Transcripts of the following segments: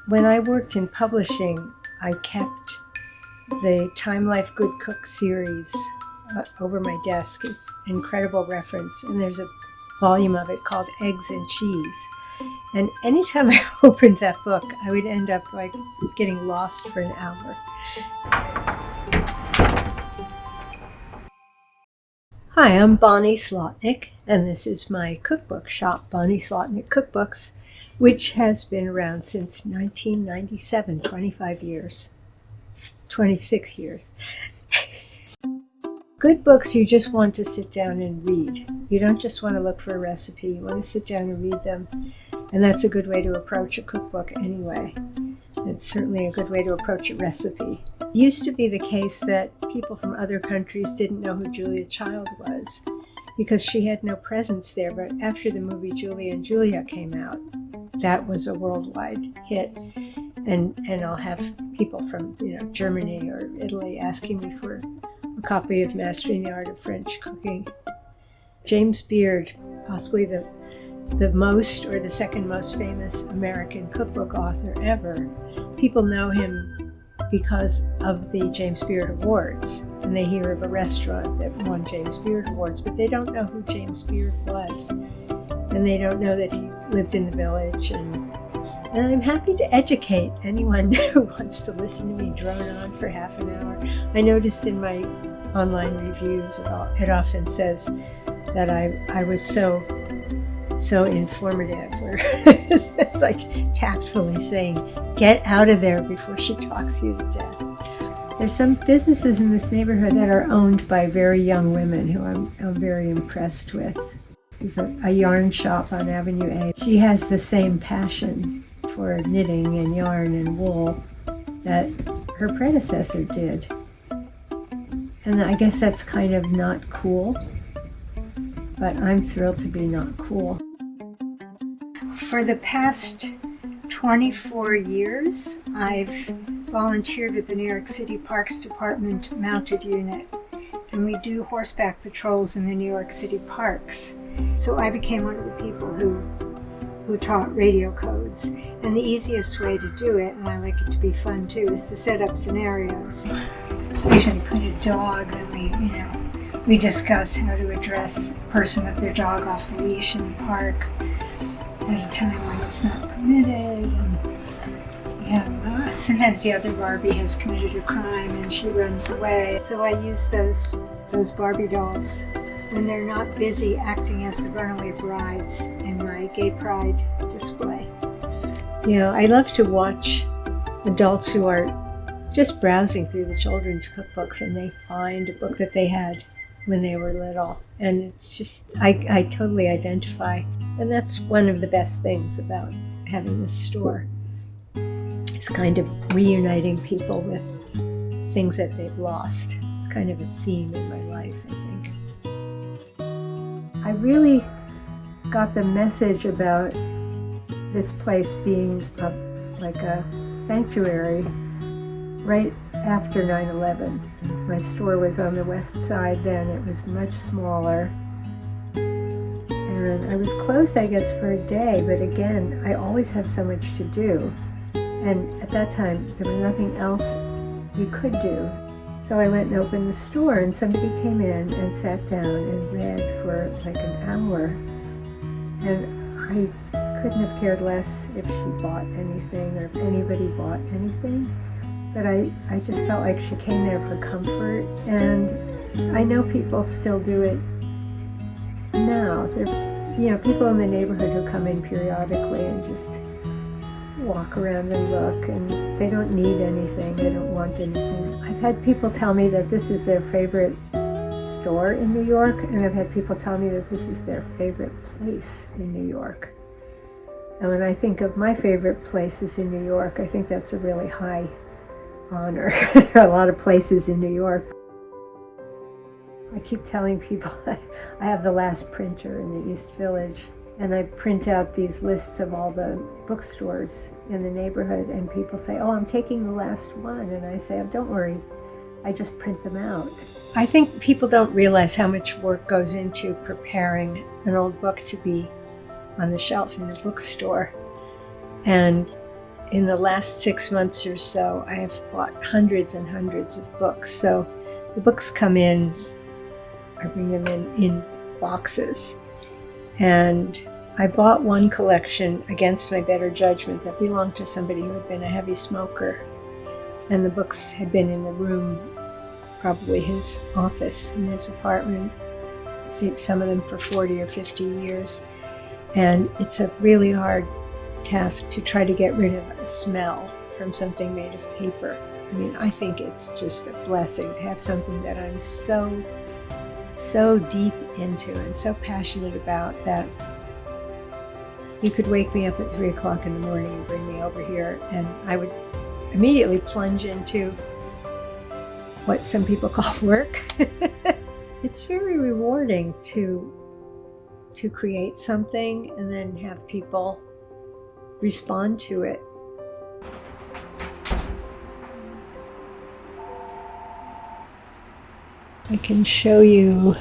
When I worked in publishing, I kept the Time Life Good Cook series over my desk. It's an incredible reference, and there's a volume of it called Eggs and Cheese. And anytime I opened that book, I would end up like getting lost for an hour. Hi, I'm Bonnie Slotnick, and this is my cookbook shop, Bonnie Slotnick Cookbooks, which has been around since 1997, 25 years, 26 years. Good books you just want to sit down and read. You don't just want to look for a recipe, you want to sit down and read them. And that's a good way to approach a cookbook anyway. It's certainly a good way to approach a recipe. It used to be the case that people from other countries didn't know who Julia Child was because she had no presence there. But after the movie Julie and Julia came out, that was a worldwide hit. And I'll have people from Germany or Italy asking me for a copy of Mastering the Art of French Cooking. James Beard, possibly the most or the second most famous American cookbook author ever. People know him because of the James Beard Awards, and they hear of a restaurant that won James Beard Awards, but they don't know who James Beard was, and they don't know that he lived in the village. And I'm happy to educate anyone who wants to listen to me drone on for half an hour. I noticed in my online reviews it often says that I was so informative, or it's like tactfully saying, get out of there before she talks you to death. There's some businesses in this neighborhood that are owned by very young women who I'm very impressed with. There's a yarn shop on Avenue A. She has the same passion for knitting and yarn and wool that her predecessor did. And I guess that's kind of not cool, but I'm thrilled to be not cool. For the past 24 years, I've volunteered with the New York City Parks Department Mounted Unit, and we do horseback patrols in the New York City parks. So I became one of the people who taught radio codes. And the easiest way to do it, and I like it to be fun too, is to set up scenarios. We usually put a dog, and we discuss how to address a person with their dog off the leash in the park at a time when it's not permitted. And we have, sometimes the other Barbie has committed a crime and she runs away. So I use those Barbie dolls when they're not busy acting as the runaway brides in my gay pride display. I love to watch adults who are just browsing through the children's cookbooks and they find a book that they had when they were little. And it's just, I totally identify. And that's one of the best things about having this store. It's kind of reuniting people with things that they've lost. It's kind of a theme in my life, I think. I really got the message about this place being like a sanctuary right after 9/11. My store was on the west side then. It was much smaller. And I was closed, I guess, for a day. But again, I always have so much to do. And at that time, there was nothing else you could do. So I went and opened the store, and somebody came in and sat down and read for like an hour. And I couldn't have cared less if she bought anything or if anybody bought anything. But I just felt like she came there for comfort. And I know people still do it now. There are people in the neighborhood who come in periodically and just walk around and look, and they don't need anything, they don't want anything. I've had people tell me that this is their favorite store in New York, and I've had people tell me that this is their favorite place in New York. And when I think of my favorite places in New York, I think that's a really high honor. There are a lot of places in New York. I keep telling people I have the last printer in the East Village, and I print out these lists of all the bookstores in the neighborhood, and people say, oh, I'm taking the last one. And I say, oh, don't worry, I just print them out. I think people don't realize how much work goes into preparing an old book to be on the shelf in a bookstore. And in the last 6 months or so, I have bought hundreds and hundreds of books. So the books come in, I bring them in boxes. And I bought one collection against my better judgment that belonged to somebody who had been a heavy smoker. And the books had been in the room, probably his office in his apartment, some of them for 40 or 50 years. And it's a really hard task to try to get rid of a smell from something made of paper. I mean, I think it's just a blessing to have something that I'm so deep into and so passionate about that you could wake me up at 3 o'clock in the morning and bring me over here, and I would immediately plunge into what some people call work. It's very rewarding to create something and then have people respond to it. I can show you.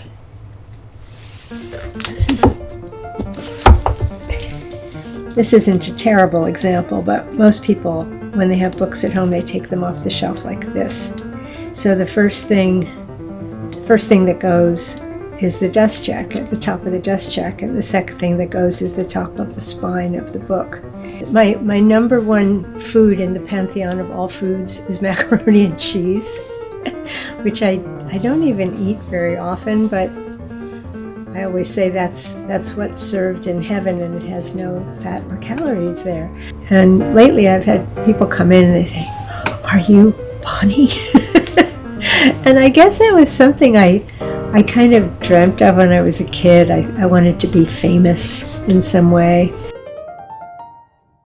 This isn't a terrible example, but most people, when they have books at home, they take them off the shelf like this. So the first thing that goes is the dust jacket, the top of the dust jacket. The second thing that goes is the top of the spine of the book. My number one food in the pantheon of all foods is macaroni and cheese, which I don't even eat very often, but I always say that's what's served in heaven, and it has no fat or calories there. And lately I've had people come in and they say, "Are you Bonnie?" And I guess that was something I kind of dreamt of when I was a kid. I wanted to be famous in some way.